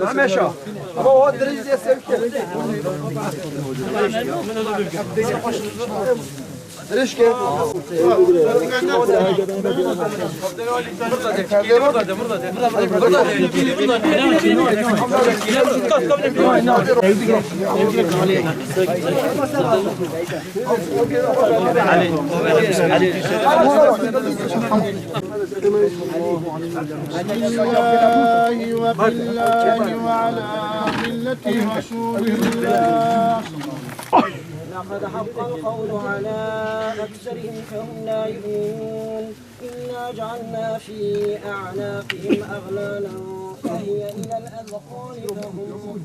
ماشي أبا هو دريج زي السبكة دريج كيف الله وبالله وعلى ملة رسول الله. لقد حق القول على أكثرهم فهم لا يؤمنون إنا جعلنا في أعناقهم أغلالا فهي إلى الأذقان فهم مقمحون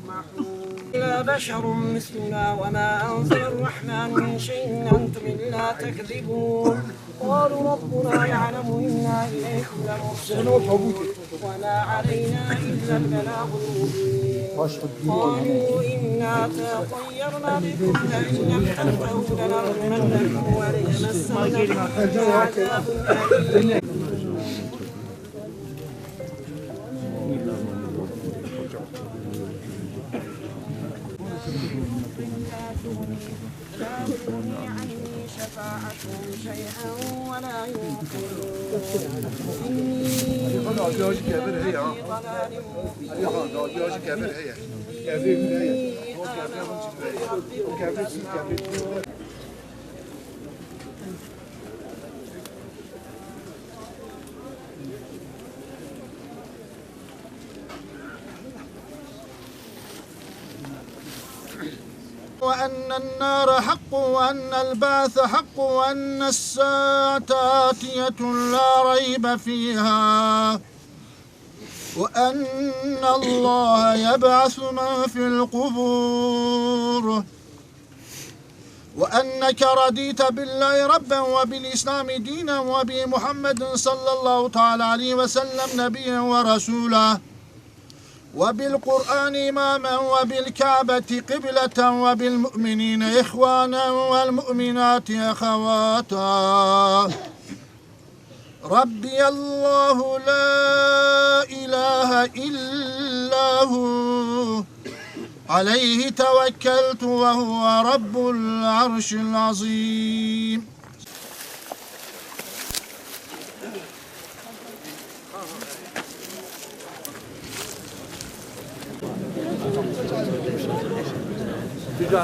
إلا بشر مثلنا وما أنزل الرحمن من شيء أنتم إلا تكذبون قالوا ربنا يعلم إنا إليكم لمرسلون وما علينا إلا البلاغ المبين قالوا إنا تطيرنا بكم لئن لم تنتهوا لنرجمنكم وليمسنكم منا عذاب أليم لا تغني عني شفاعتهم شيئا ولا ينقذون إني ضلال مبين وأن النار حق وأن البعث حق وأن الساعة آتية لا ريب فيها وأن الله يبعث من في القبور وأنك رضيت بالله ربا وبالإسلام دينا وبمحمد صلى الله تعالى عليه وسلم نبيا ورسولا وبالقرآن إماما وبالكعبة قبلة وبالمؤمنين إخوانا والمؤمنات أخواتا ربي الله لا إله إلا هو عليه توكلت وهو رب العرش العظيم. Ve